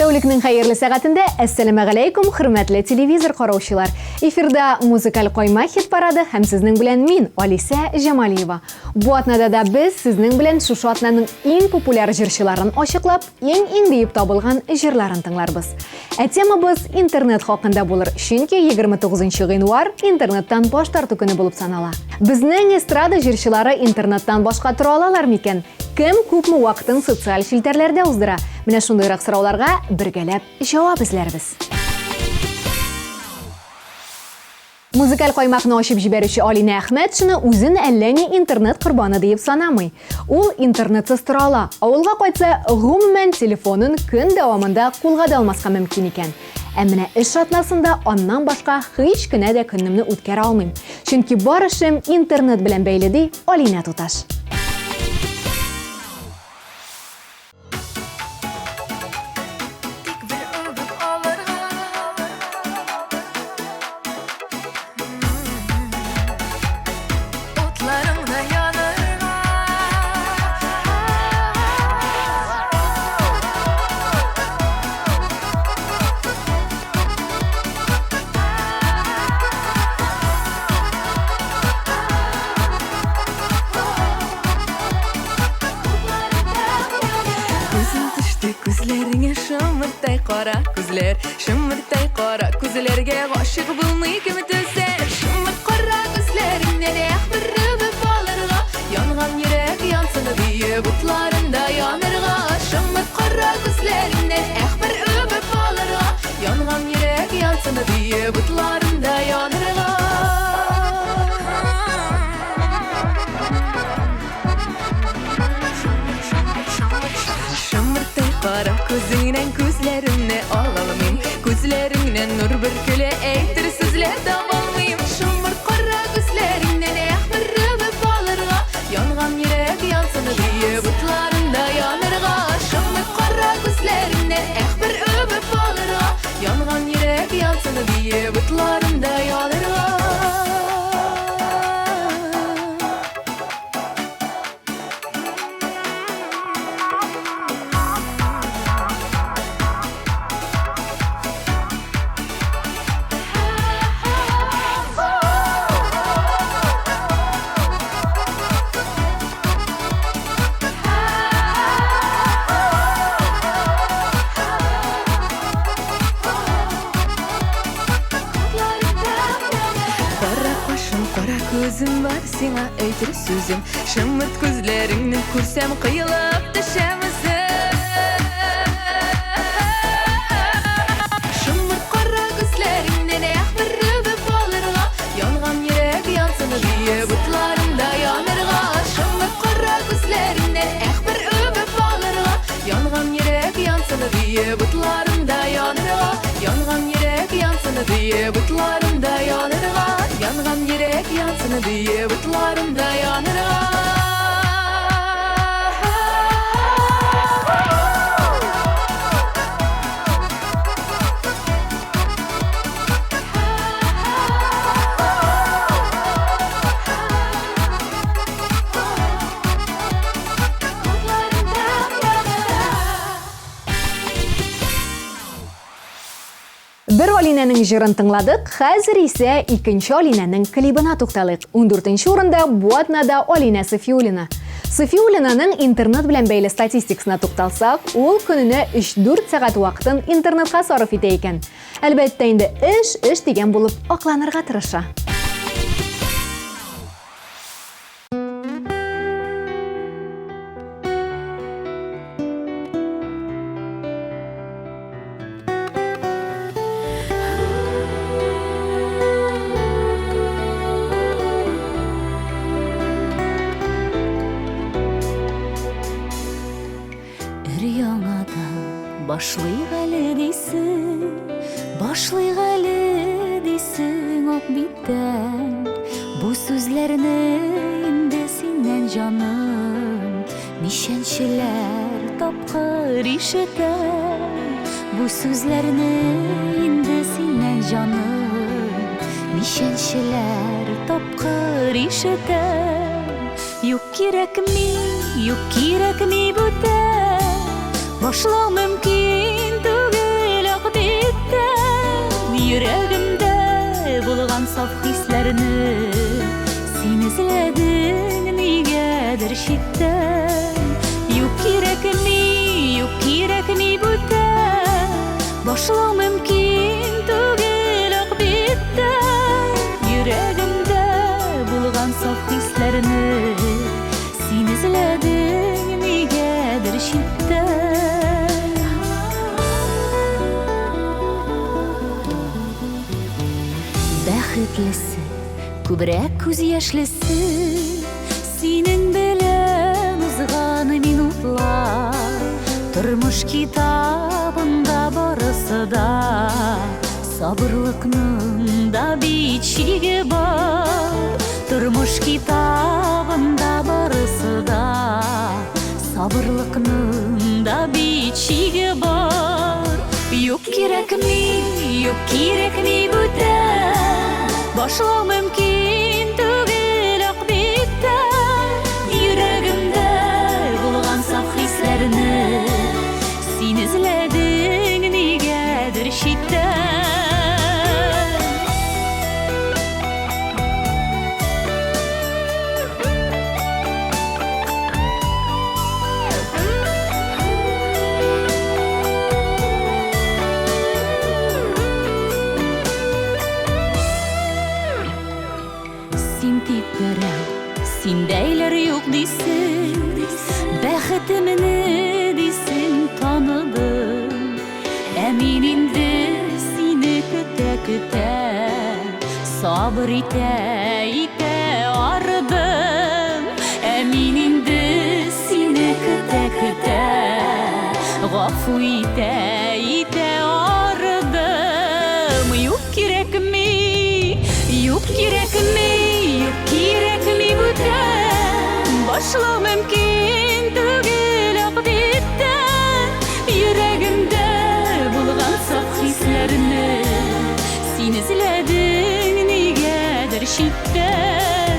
Тәулікнің қайырлы сағатында әссәләму алейкум, хөрмәтле телевизор караучылар. Эфирда музыкаль койма хит парады һәм сезнең белән мин, Алиса Җамалиева. Бу атнада да без сезнең белән шушы атнаның иң популяр җырчыларын ачыклап, иң диеп табылган җырларын тыңларбыз. Темабыз интернет хакында булыр, чөнки 29 гыйнвар интернеттан баш тарту көне булып санала. Безнең эстрада җырчылары интернеттан башка тора алалар микән? Кем күпме вакытын социаль челтәрләрдә уздыра? Менә шундыйрак сорауларга бергәләп җавап эзләрбез. Музыкаль каймакны ачып җибәрүче Алина Әхмәтшина үзен әллә ни интернет корбаны дип санамый. Ул интернетсыз тора ала. Авылга кайтса, гомумән телефонын көн дәвамында кулга да алмаска мөмкин икән. Ә менә эш атнасында аннан башка һич кенә дә көнемне үткәрә алмыйм. Чөнки бар эшем интернет белән бәйле ди Алина Туташ. Шымыртай қара күзлер, шымыртай қара күзлерге ғашық булмый кем төсәр. Шымыр қара күзләріңнән бір үбіп алырға, янған йөрәк янсын дие бутларында янырға. Шымыр қара күзләріңнән бір үбіп алырға, янған йөрәк янсын дие бутларында янырға. Qara közündən gözlərimni alalım, gözlərindən nur bürkülə eytir sözlər tabalmayım. Şımır qara gözlərindən bir öpüb alırğa, yanğan yürək yansın diye butlarında yanırğa. Şımır qara gözlərindən bir öpüb alırğa, yanğan yürək yansın diye butlarında yanırğa. Gözüm var sana eytir sözüm, şımırt gözlerini kursam kıyılıp düşemezim. Şımırt qara gözlerinden bir öpüp alırğa, yanğan yürek yansın diye butlarında yanırğa. Şımırt qara gözlerinden bir öpüp alırğa, yanğan yürek yansın diye butlarında yanırğa. Yanğan yürek yansın diye butlarında yanırğa. Yanğan yürek yansın diye butlarında yanırğa. Bir Алинаның җырын тыңладык, хәзер исә икенче Алинаның клибына тукталыйк. 14нче урында бу атнада Алина Сафиуллина. Сафиуллинаның интернет белән бәйле статистикасына тукталсак, ул көненә 3-4 сәгать вакытын интернетка сарыф итә икән. Әлбәттә инде эш дигән булып акланырга тырыша. Başlayıq әлі дейсің ок биттен. Бу сүзләрне инде синнән җаным, нишәнчеләр тапкыр ишетәм. Бу сүзләрне инде синнән җаным, Nişençiler topkır işiten Yok kirek mi büten Başla mümkün tügül ak bitten Yüreğimde bulgan saf hislerini Sen izledin nigedir şitten Yok kirek mi büten Başla mümkün tügül ak bitten Yüreğimde bulgan saf hislerini Sen izledin nigedir şitten Бәхетлесе, күбрәк күз яшьлесе Синең белән узган минутлар Тормыш китабында барысы да Сабырлыкның да бичиге бар Тормыш китабында барысы да Сабырлыкның да бичиге бар Юк кирәкми бүтән Башлау мөмкин түгел ак биттән Йөрәгемдә булган саф хисләрне Син эзләдең нигәдер читтән Синдәйләр юк дисең, бәхетемне дисең таныдым. Ә мин инде сине көтә, сабыр итә арыдым. Ә мин инде сине көтә, гафу итә арыдым. Юк кирәкми бүтән Башлау мөмкин түгел ак биттән Йөрәгемдә булган саф хисләрне Син эзләдең нигәдер читтән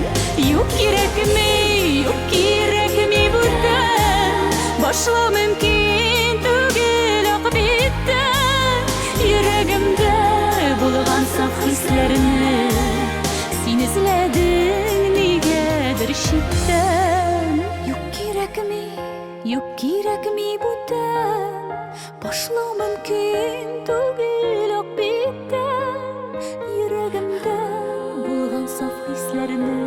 Юк кирәкми бүтән Башлау мөмкин түгел ак биттән Йөрәгемдә булган саф хисләрне Син эзләдең нигәдер читтән Юк кирәкми бүтән Башлау мөмкин түгел ак биттән Йөрәгемдә булган саф хисләрне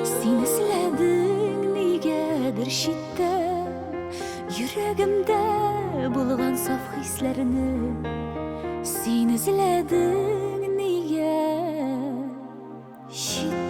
Син эзләдең нигәдер читтән Йөрәгемдә булган саф хисләрне Син эзләдең нигәдер читтән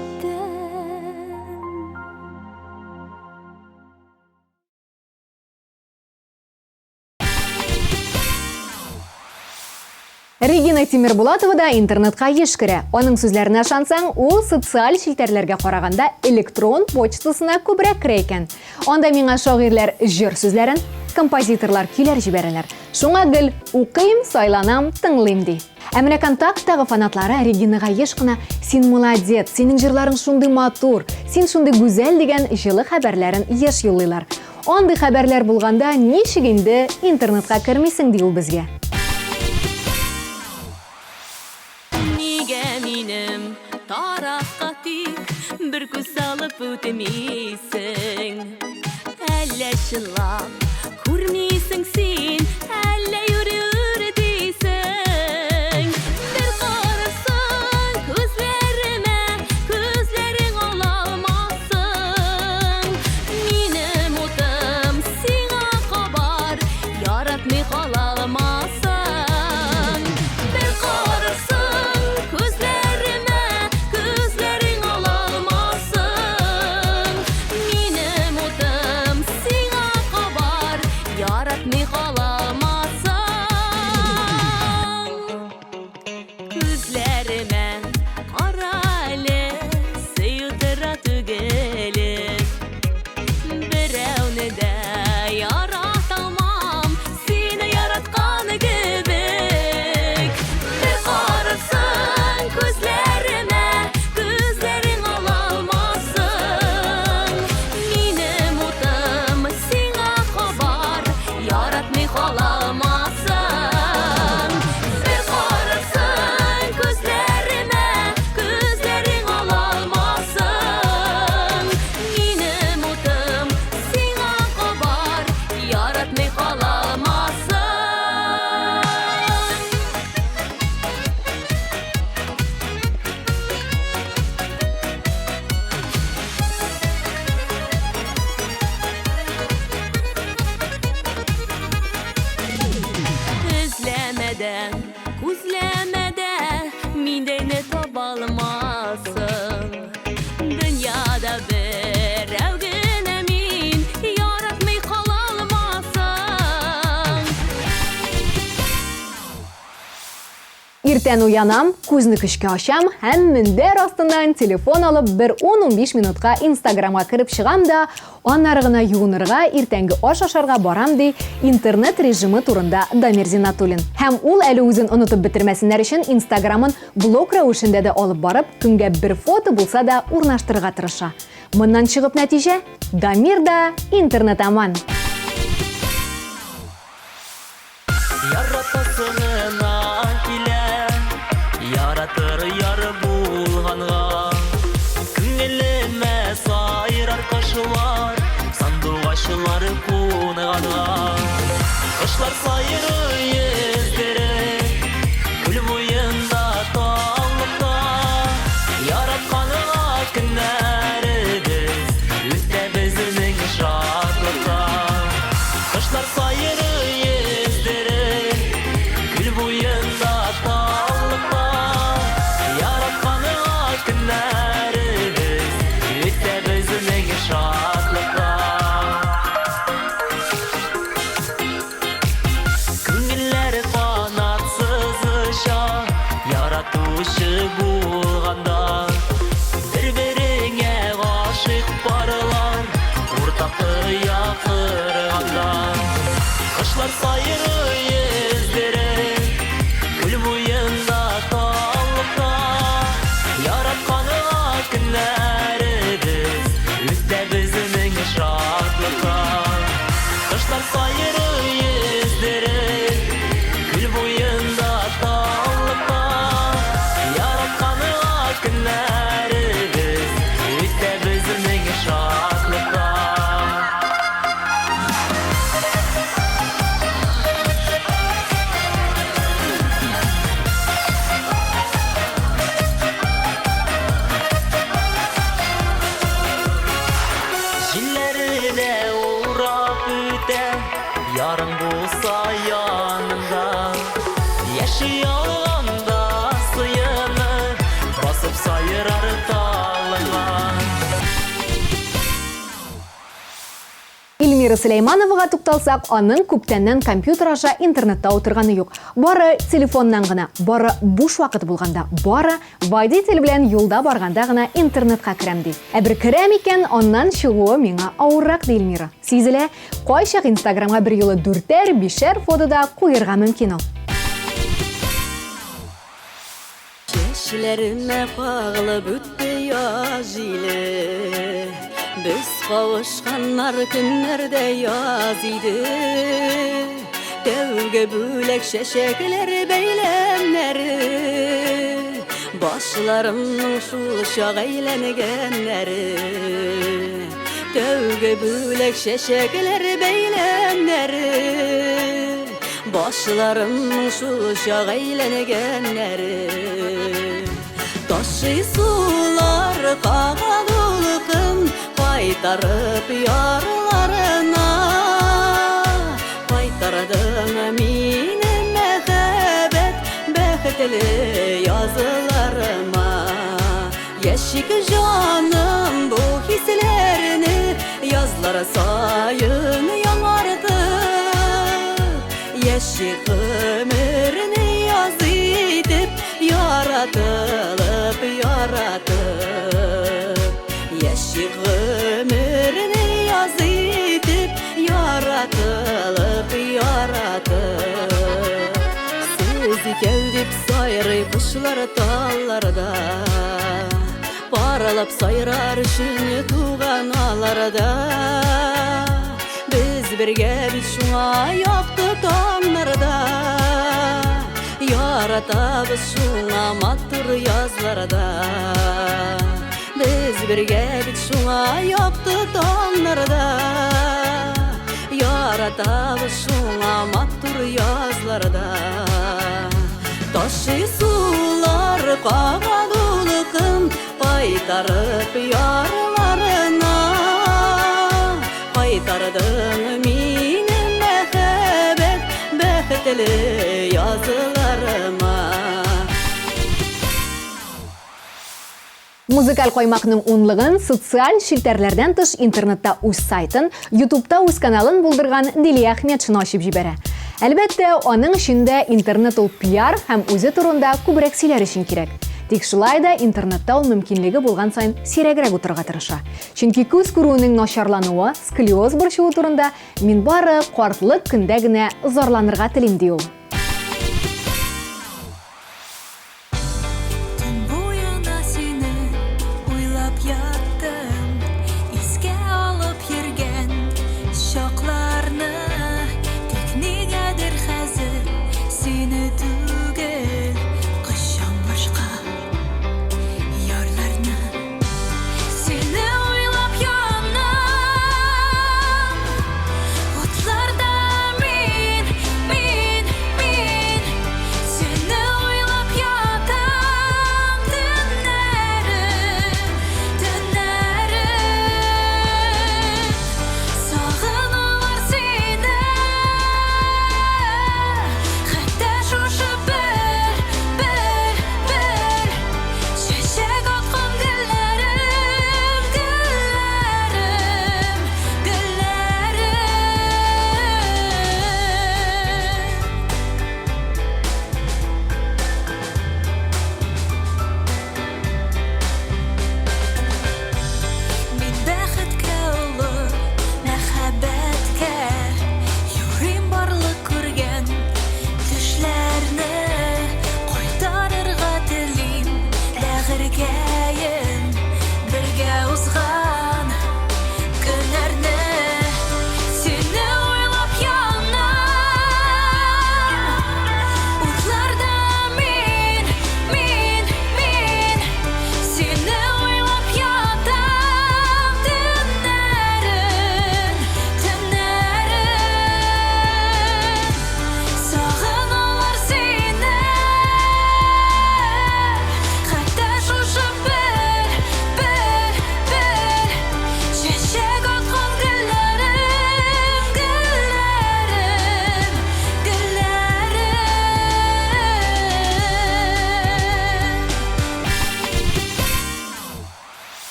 Регина Тимербулатова да интернетка еш керә. Аның сүзләренә ышансаң, ул социаль челтәрләргә караганда электрон почтасына күбрәк керә икән. Анда миңа шагыйрьләр җыр сүзләрен, композиторлар көйләр җибәрәләр. Шуңа гел укыйм, сайланам, тыңлыйм ди. Ә менә контакттагы фанатлары Регинага еш кына "Син молодец, синең җырларың шундый матур, син шундый гүзәл" дигән җылы хәбәрләрен еш юллыйлар. Андый хәбәрләр булганда ничек инде интернетка кермисең ди ул безгә. Минем тарафка тик бер күз салып үтмисең Әллә чынлап күрмисең син Әллә йөрер дисең Бер карасаң күзләремә Күзләрең ала алмассың Минем утым сиңа кабар Яратмый кала алмассың Бер карасаң Күзләрең ала алмассың Минем утым сиңа кабар Яратмый кала алмассың Күзләремә кара әле Сыйдыра түгел Берәүне дә ярата алмам Сине яраткан кебек Бер карасаң күзләремә Иртән уянам, күзне көчкә ачам, һәм мендәр астыннан телефон алып 1-10-15 минутка Инстаграмга кіріп шығам да, аннары гына юынырга, иртәнге аш ашарга барам ди интернет режимы турында Дамир Зиннатуллин. Һәм ул әле үзен онытып бетермәсеннәр өчен Инстаграмын блог рәвешендә дә алып барып, көнгә бер фото булса да урнаштырырга тырыша. Моннан чыгып нәтиҗә, Дамир да интернет-аман. Яратасыңына килә, яратыр яр булганга. Күңелемә сайрар кошлар, сандугачлар куныганга. Кошлар сайры йөзләре, күл буенда таллыкта. Яратканга көннәребез, үтә безнең шатлыкта. Кошлар сайры булганда, бер-береңә гашык барлар, уртакы якырганда. Кошлар сайры йөзләре, күл буенда таллыкта. Яратканга көннәребез, үтә безнең шатлыкта. Кошлар сайры йөзләре, күл буенда таллыкта. Көннәребез, үтә безнең шатлыкта. Җилләренә урап үтә, ярың булса янында. Яши алганда сыйыны басып сайрар талыңа. Илмира Сулеймановага тукталсак, аның күптәннән компьютер аша интернетта утырганы юк. Бары телефоннан гына, бары буш вакыт булганда, бары водитель белән юлда барганда гына интернетка керәм ди. Ә бер керәм икән, аннан чыгуы миңа авыррак ди Илмира. Сизелә, кайчак Инстаграмга бер юлы 4-5 фотода куярга мөмкин ул. Чәчләремә кагылып үтте яз иле, без кавышканнар көннәрдә яз иде. Тәүге бүләк чәчәкләр бәйләмнәре, башларымның шул чак әйләнгәннәре. Тәүге бүләк чәчәкләр бәйләмнәре, башларымның шул чак әйләнгәннәре. Ташый сулар каган улыкын, кайтарып ярларына. Кайтардың мине мәхәббәт бәхетле языларыма. Яшик җаным бу хисләрне язлар сайын яңарды. Яшик гомерне яз итеп, яратылып, яратып. Яшик гомерне яз итеп, яратылып, яратып. Сез икән дип сайрый кошлар талларда, паралап сайрар өчен туганаларда. Без бергә бит шуңа якты таңнарда, яратабыз шуңа матур язларда. Без бергә бит шуңа якты таңнарда, яратабыз шуңа матур язларда. Ташый сулар каган улыкын, кайтарып ярларына. Кайтардың мине мәхәббәт бәхетле языларыма. Музыкаль коймакның унлыгын социаль шилтәрләрдән тыш интернетта үз сайтын, YouTube'та үз каналын булдырган Дилия Әхметшин ачып җибәрә. Әлбәттә, аның ішінде интернет ул пиар һәм үзе турында күбрәк сөйләр өчен кирәк. Тик шулай да интернетта ул мөмкинлеге булган сайын сирәгрәк утырырга тырыша. Чөнки күз күрүенең начарлануы, сколиоз борчуы турында мин бары картлык көндә генә зарланырга телим ди ул.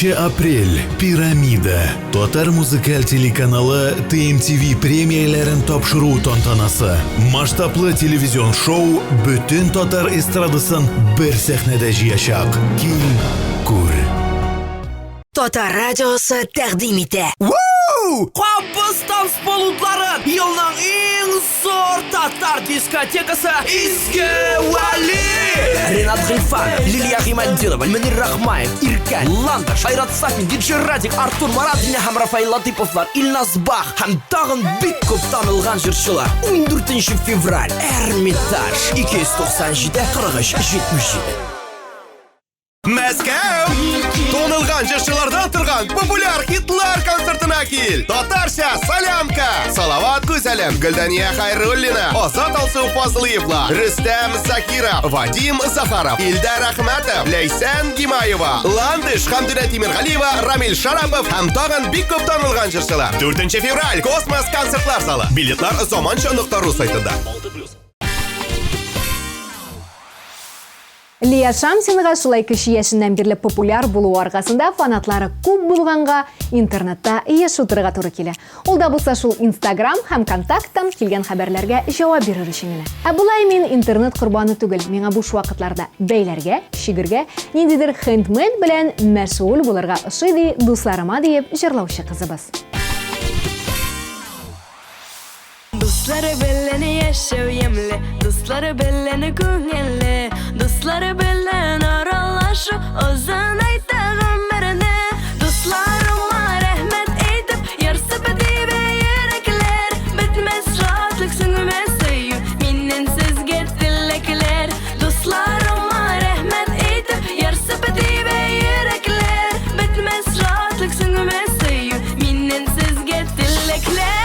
Апрель. Пирамида. Татар музыкаль телеканалы TMTV премияләрен тапшыру тантанасы. Масштаблы телевизион шоу бүтән татар эстрадасын бер сәхнәдә җыячак. Кил, күр. Татар радиосы тәкъдим итә. Кабыз танцполутларын елның иң зур татар дискотекасы Изге Вали! Ренат Гыйфан, Лилия Гимальдинова, Мөнир Рахмаев, Иркән, Ландаш, Айрат Сафин, Диджей Радик, Артур Маратина һәм Рафаил Латыповлар, Илназ Бах һәм тагын бик күп танылган җырчылар. 14 февраль, Эрмитаж, 297-43-77. Мәскәү! Тонылган җырчылардан торган популяр хитлар концертына кил! Татарча Салямка! Салават Гүзәлем, Гөлдәния Хайруллина, Азат Алсу Фазлыевлар, Рөстәм Закиров, Вадим Захаров, Илдар Әхмәтов, Ләйсән Гимаева, Ландыш, Хәмдүлә Тимиргалиева, Рамил Шарапов һәм тагын бик күп танылган җырчылар. 4 февраль, Космос концертлар залы. Билетлар заманча.ру сайтында. Лия Шамсинга шулай кеше яшеннән бирле популяр булу аркасында фанатлары күп булганга интернетта еш утырырга туры килә. Ул да булса шул Instagram һәм контакттан килгән хәбәрләргә җавап бирер өчен генә. Ә булай мин интернет корбаны түгел. Миңа буш вакытларда бәйләргә, шигырьгә, ниндидер хендмейд белән мәшгуль булырга ошый ди дусларыма диеп җырлаучы кызыбыз. Дуслары белән яшәү ямлы, дуслары белән күңелле, дуслары белән аралашу озын айта гомерне. Дусларыма рәхмәт әйтеп, ярсып дибе йөрәкләр, бетмәс шатлык сүнгмәс сөю, миннән сезгә теләкләр. Дусларыма рәхмәт әйтеп, ярсып дибе йөрәкләр, бетмәс шатлык сүнгмәс сөю, миннән сезгә теләкләр.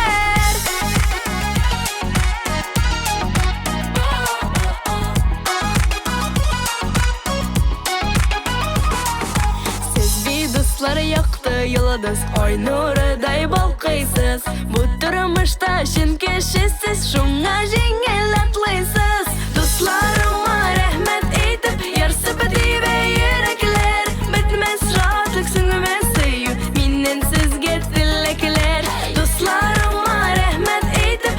Yıldız ay nurıday balkıysız. Bu durmuşta şin kişisiz, şuna jengel atlaysız. Dostlarıma rahmet eytip, yarsıp dibe yürekler, bitmez rahatlık süngümez suyu, minnen sizge dilekler. Dostlarıma rahmet eytip,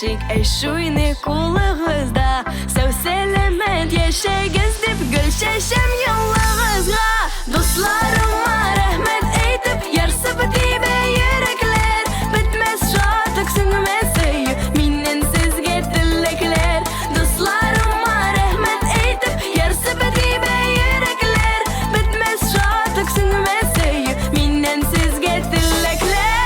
Бешик эшуйны кулыгызда Сау сәлемет яшәгез дип гөл чәчәм яллыгызга Дусларыма рәхмәт әйтеп ярсып тибә йөрәкләр Бетмәс шатлык сүнмәс сөю миннән сезгә теләкләр Дусларыма рәхмәт әйтеп ярсып тибә йөрәкләр Бетмәс шатлык сүнмәс сөю миннән сезгә теләкләр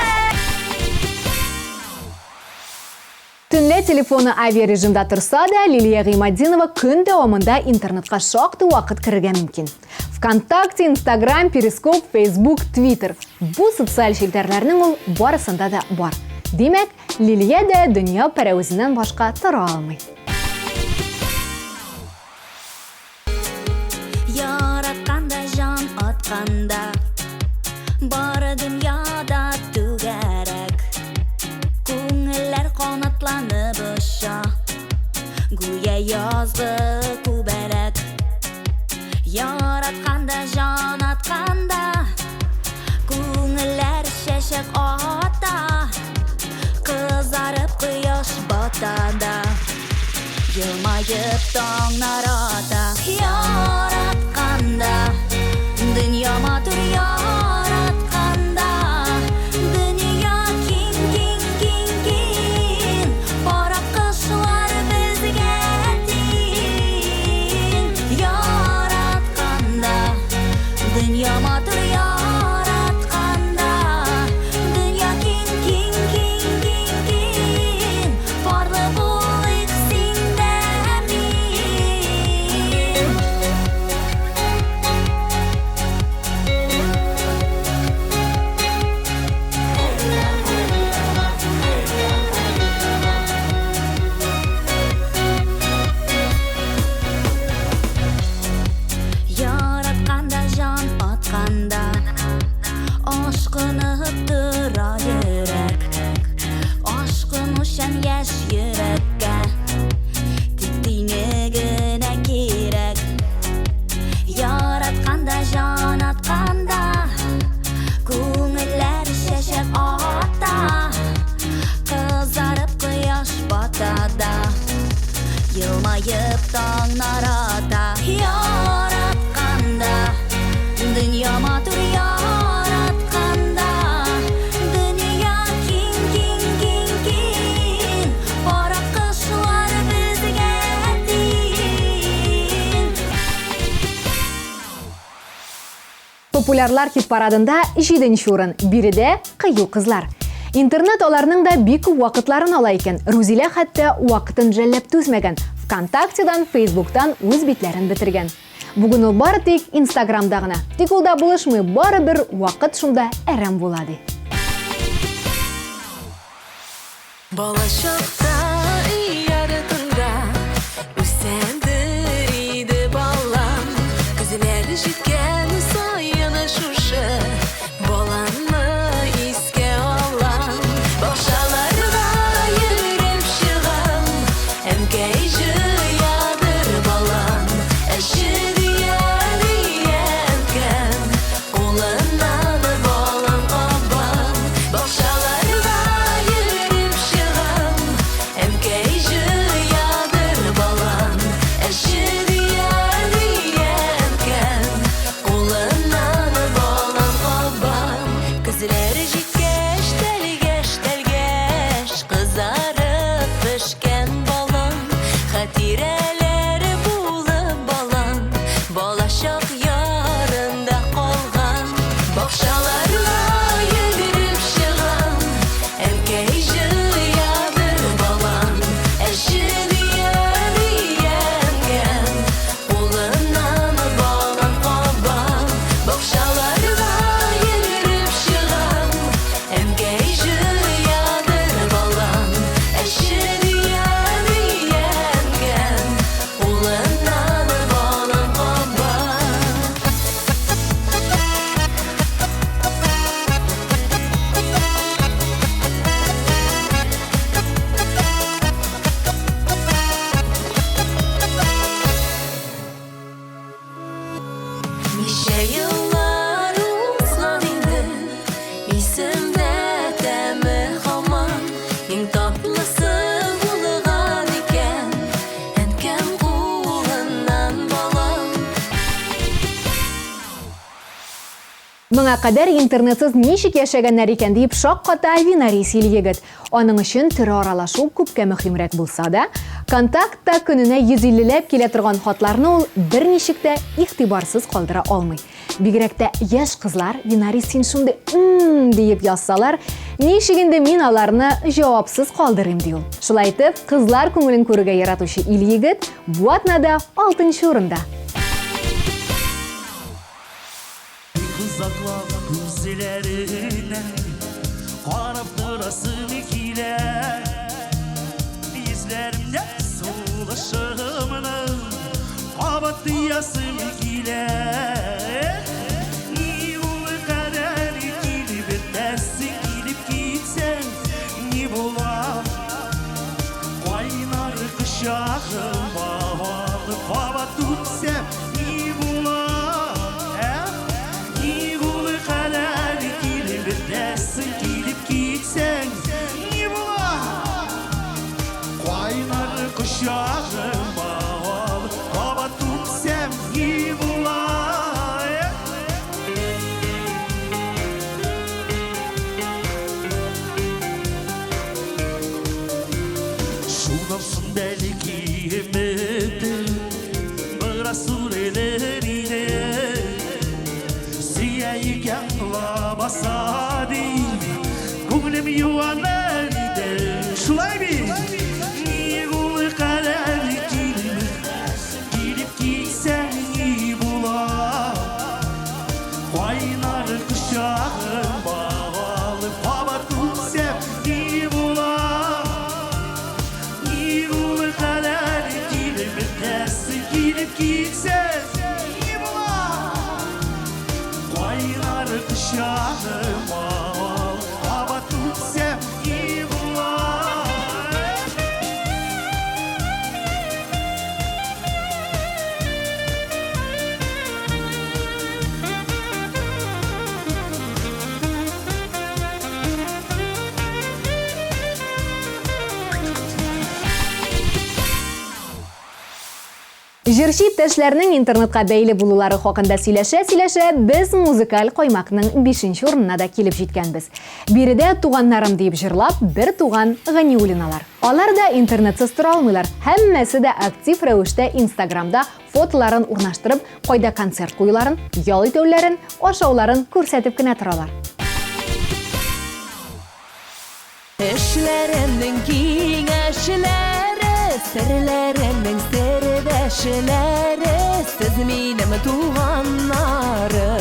Төнлә телефоны авиарежимда турса да, Лилия Гыймаддинова көн дәвамында интернетка шактый вакыт керергә мөмкин. ВКонтакте, Инстаграм, Перископ, Фейсбук, Твиттер. Бу социаль челтәрләрнең ул барысында да бар. Димәк, Лилия дә дөнья пәрәвезеннән башка тора алмый. Яратканда жан атканда бары дөньяда түгәрәк Күңелләр канатланып оша Гүя язгы күбәрәк Яратканда жан атканда Күңелләр чәчәк ата Кызарып кояш батада Елмайып таңнар ата Яратканда Дөнья матур яратканда Дөнья киң, киң, киң, киң Бара кышлар безгә тиң Яратканда Дөнья матур яратканда Дөнья киң, киң, киң, киң, киң Барлы булыйк синдә мин Яратканда жан атканда Ашкыны тора йөрәк Ашкын ушан яшь йөрәккә Тик тиңе генә кирәк Яратканда жан атканда Күңелләр чәчәк ата Кызарып кояш батада Елмайып таңнар ата Яратканда Дөнья матур яратканда Дөнья киң, киң, киң, киң Бара кышлар безгә тиң Популярлар хит парадында 7-нче урын. Биредә кыю кызлар. Интернет аларның да бик күп вакытларын ала икән. Рузилә хәтта вакытын жәлләп түзмәгән. ВКонтактедан, Фейсбуктан үз битләрен бетергән. Бүген ул бары тик Инстаграмда гына. Тик ул да булышмый, бары бер вакыт шунда әрәм була ди. Балачакта яратында үсәндер иде балам Күзләре җиткән саяны шушы баланы искә алам Бакчаларга йөреп чыгам әмкәй җыядыр балам Әше диян кулыннан балам кабам Бакчаларга йөреп чыгам әмкәй җыядыр балам Әше диян кулыннан балам кабам Күзләре җиткәч тәлгәш кызарып пешкән балам Хатирәләре булып балам балачак ярында калган Бакчаларга йөгереп чыгам әмкәй җыядыр балам Әше диян кулыннан балам кабам Бакчаларга йөгереп чыгам әмкәй җыядыр балам Әше диян кулыннан балам кабам Ничә еллар узган инде Исемдә тәме һаман Иң татлысы Маңа кадәр интернетсыз ничек яшәгәннәр икән дип шакката Винари егет. Аның өчен төр аралашу күпкә мөһимрәк булса да, контактта көненә 150ләп килә торган хатларны ул берничек тә игътибарсыз калдыра алмый. Бигрәк тә яшь кызлар Винари син шундый дип язсалар, ничек инде мин аларны җавапсыз калдырыйм ди ул. Шулай итеп, кызлар күңелен күрергә яратучы егет бу атнада 6-нчы урында. Uzaklap gözlerine Karap durasın ikile Dizlerimde soğulaşımını Kabatıyasın ikile Ni ulu kadar ikili bir dersi Gidip gitsen ni bulam Kaynar kışağım Havalı hava tutsam ni bulam Gidip gitsen iyi bulan Kaynar kuşağım bağlı Hava tutsam iyi bulan Şunamsın belki yemedim Biraz sürelerine Siyayken basadi Gönlüm yuvanlardı Şulay bir Nigul karar Gidip gitsen iyi bulan Kaynar kuşağım bağlı Hava tutsam iyi bulan Nigul karar Gidip gitsen iyi bulan Kaynar kuşağım Hava tutsam iyi bulan Җырчы иптәшләрнең интернетка бәйле булулары хакында сөйләшә, без музыкаль коймакның 5-нче урынына да килеп җиткәнбез. Биредә туганнарым дип җырлап, бер туган Ганиулиналар. Алар да интернетсыз тора алмыйлар. Һәммәсе дә актив рәвештә Инстаграмда фотоларын урнаштырып, кайда концерт куюларын, ял итүләрен, ашауларын күрсәтеп кенә торалар. Эшләремнең киңәшләре, серләремнең сердәшләре, сез минем туганнарым.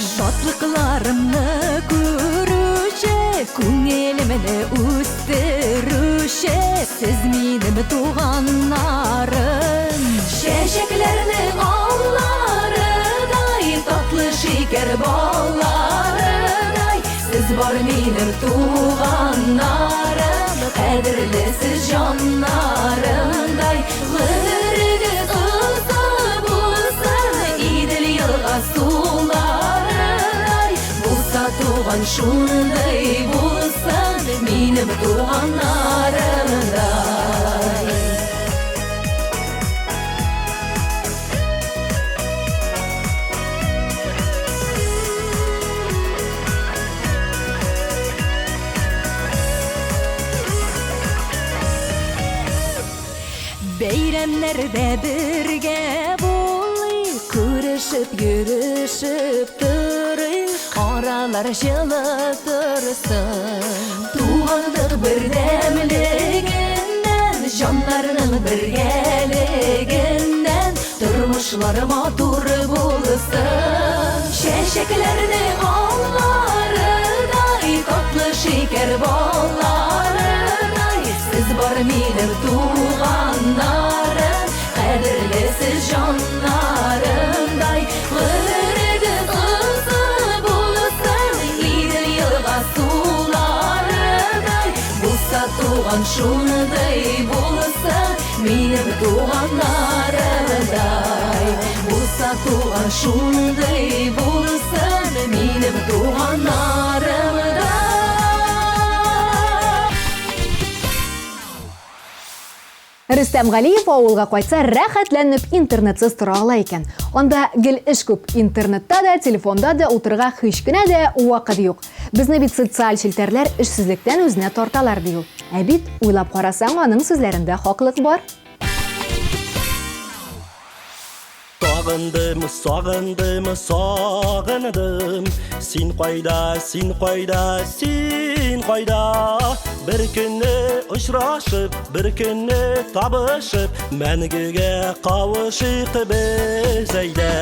Шатлыкларымны күрүче, күңелемне үстерүче, сез минем туганнарым. Чәчәкләрнең алларыдай, татлы шикәр балларыдай, сез бар минем туганнарым. Кадерле сез җаннарымдай, гомерегез узын булсын, Идел елга суларыдай, булса туган шундый булсын, минем туганнарымдай. Бәйрәмнәрдә бергә булыйк, күрешеп, йөрешеп торыйк, аралар җылы торсын. Тугандык бердәмлегеннән, җаннарның бергәлегеннән, тормышлары матур булсын. Чәчәкләрнең алларыдай, татлы шикәр балларыдай, сез бар минем туганнарым. Кадерле сез җаннарымдай, гомерегез узын булсын, Идел елга суларыдай, булса туган шундый булсын, минем туганнарымдай. Булса туган шундый булсын, минем туганнарымдай. Рөстәм Галиев авылга кайтса рәхәтләнеп интернетсыз тора ала икән. Анда гел эш күп, интернетта да, телефонда да утырга һич кенә дә вакыт юк. Безне бит социаль челтәрләр эшсезлектән үзенә тарталар ди ул. Ә бит уйлап карасаң, аның сүзләрендә хаклык бар. Сағындым, син қайда, син қайда, син қайда. Бір күні ұшырашып, бір күні табышып, мәңгіге қауышық біз әйдә.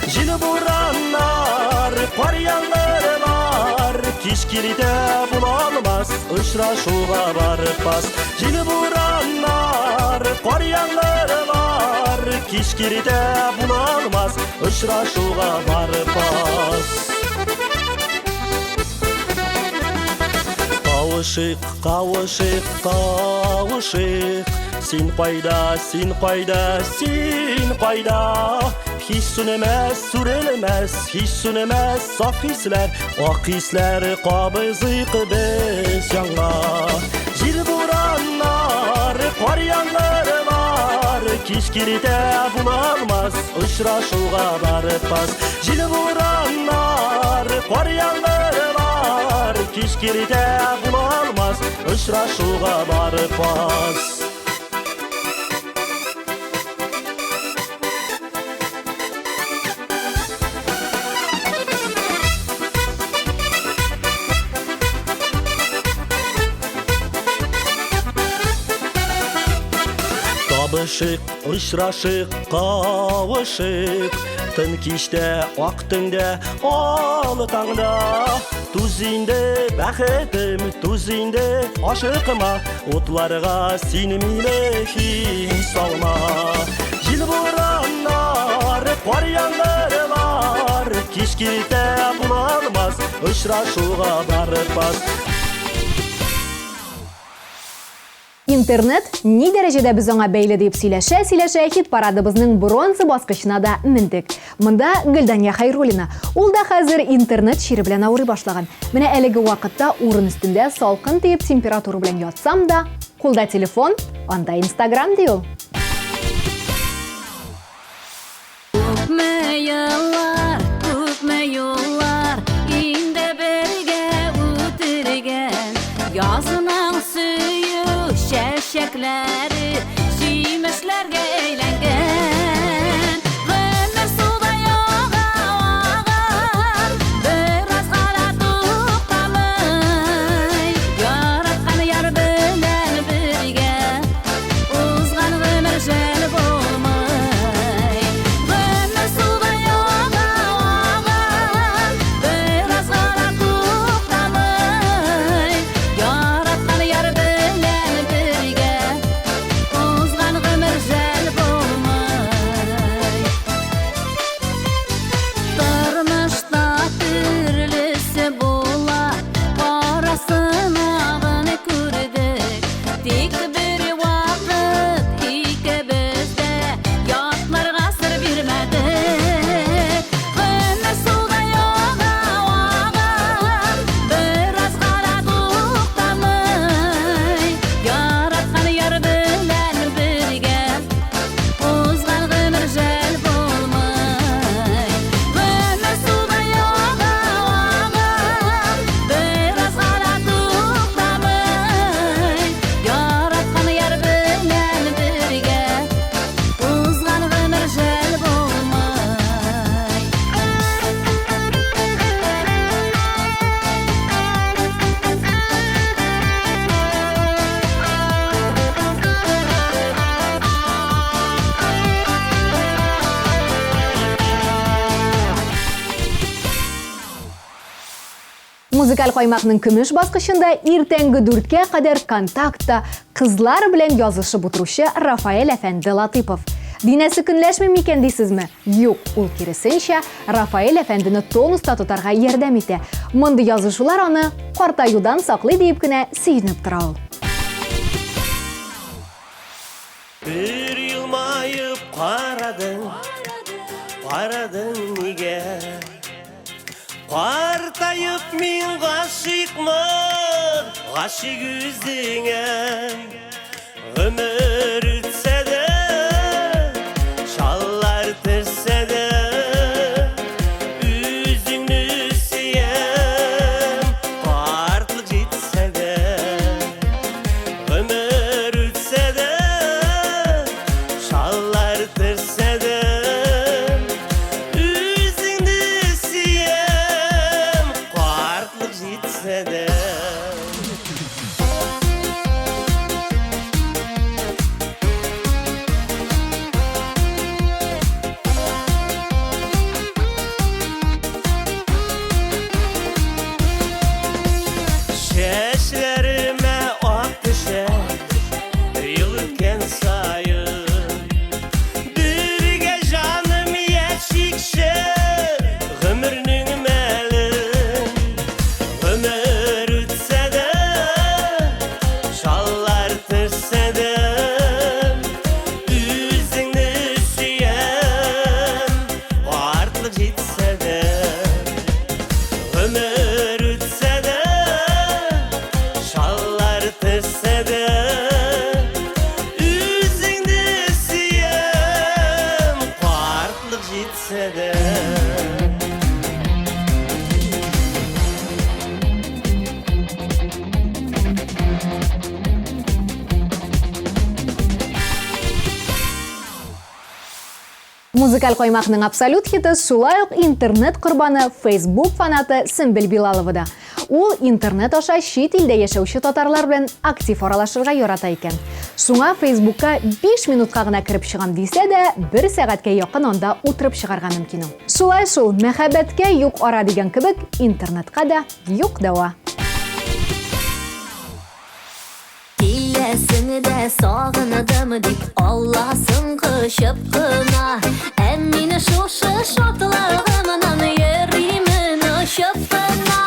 Жел бураннар, қар яңгырлар, кешкілде була алмас, ұшырашуға барып бас. Жел бураннар, қар яңгырлар, кешкілде була алмас, ұшырашуға барып бас. Қауышық, қауышық, қауышық, син қайда, син қайда, син қайда. Hiç sönmez, sürülmez, hiç sönmez saf hisler, ak hisler kabızık biz yana. Jil buranlar, kar yağarlar, kişkirde bulanmaz, uçraşuğa barıp bas. Jil buranlar, kar yağarlar, kişkirde bulanmaz, uçraşuğa barıp bas. Табышық, ұшырашық, қауышық, түн кеште, ақ түнде, алы таңда. Туз инде бәхетім, туз инде ашықыма, отларға сенімейлі хис алма. Жел бураннар, қар яңгырлар, кешкілде була алмас, ұшырашуға барып бас. Интернет ни дәрәҗәдә без аңа бәйле дип сөйләшә хит парадыбызның бронза баскычына да мендек. Монда Гөлдания Хайруллина. Ул да хәзер интернет чире белән авырый башлаган. Менә әлеге вакытта урын өстендә салкын тиеп температура белән ятсам да, кулда телефон, анда Instagram ди ул. Күпме еллар, инде бергә үтергән, язының çiçekleri çiğmişlerge eğlengen. Ömür suda yağar, biraz kala tutamay. Yaratkan yar bilen birge, uzgan ömür jel bolmay. Ömür suda yağar, biraz kala tutamay. Yaratkan yar Музыкаль каймакның көмеш баскычында иртәнге 4-кә кадәр контактта кызлар белән язышып утыручы Рафаэль әфәнде Латыпов. Динәсе көнләшми микән дисезме? Юк, ул киресенчә Рафаэль әфәндене тонуста тотарга ярдәм итә. Мондый язышулар аны картаюдан саклый дип кенә сөенеп тора ул. Bir yılmayıp qaradın nige. Partayıp min gaşıkmın, gaşık üzüne. Ömür Музыкаль коймакның абсолют хиты шулай ук интернет корбаны Facebook фанаты Сөмбел Билалова да. Ул интернет аша чит илдә яшәүче татарлар белән актив аралашырга ярата икән. Шуңа Facebookка 5 минутка гына кирип чыгам дисә дә, 1 сәгатькә якын анда утырып чыгарга мөмкин. Шулай шул, мәхәббәткә юк ара дигән кебек, интернетка да юк дәва. Киләсеңдә сагындым дип Алласын кышып кына, әммине шушы шатлыгымнан йөримен очып кына.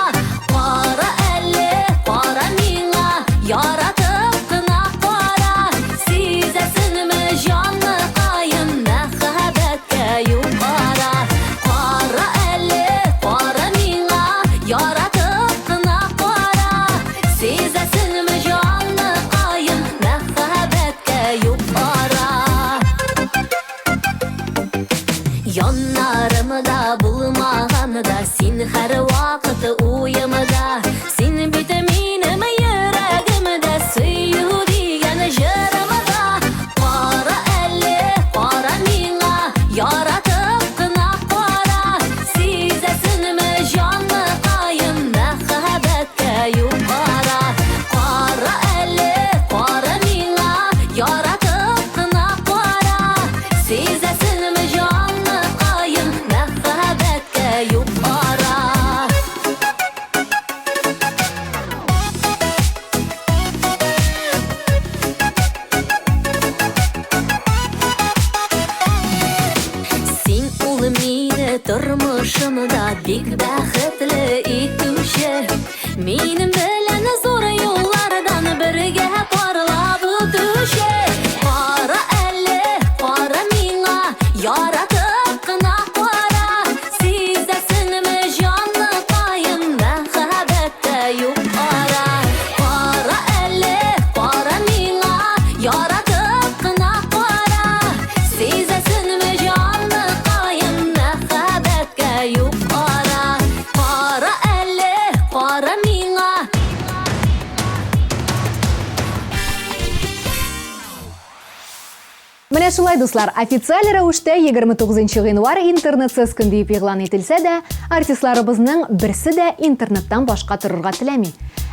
Кара әле, кара миңа, яратып кына кара, сизәсенме җанны кайын мәхәббәткә юк ара. Кара әле, кара миңа, яратып кына кара, сизәсенме җанны кайын мәхәббәткә юк ара. Яннарымда булмаганда син һәр вакыт уемда, син бит минем йөрәгемдә сөю дигән җырымда. Кара әле, кара миңа, яратып кына кара, сизәсенме җанны кайын мәхәббәткә юк ара. Кара әле, кара миңа, яратып кына кара, сизәсенме җанны кайын мәхәббәткә юк ара. Син ул мине тормышымда бик бәхетле итүче, минем белән зур юллардан бергә парлап үтүче. Кара әле, кара миңа, яратып кына кара, сизәсенме җанны кайын мәхәббәткә юк ара. Кара әле, кара миңа, яратып кына кара, сизәсенме җанны кайын мәхәббәткә юк ара. Кара әле, кара миңа. Менә шулай, дуслар, официаль рәвештә 29 гыйнвар интернетсыз көн дип игълан ителсә дә, артистларыбызның берсе дә интернеттан башка торырга теләми.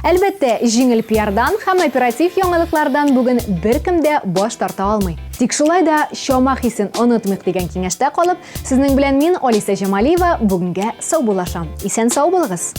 Әлбәттә, җиңел пиардан һәм оператив яңалыклардан бүген беркем дә баш тарта алмый. Тик шулай да чама хисен онытмыйк дигән киңәштә калып, сезнең белән мин, Алиса Җамалиева, бүгенгә сау булашам. Исән сау булыгыз.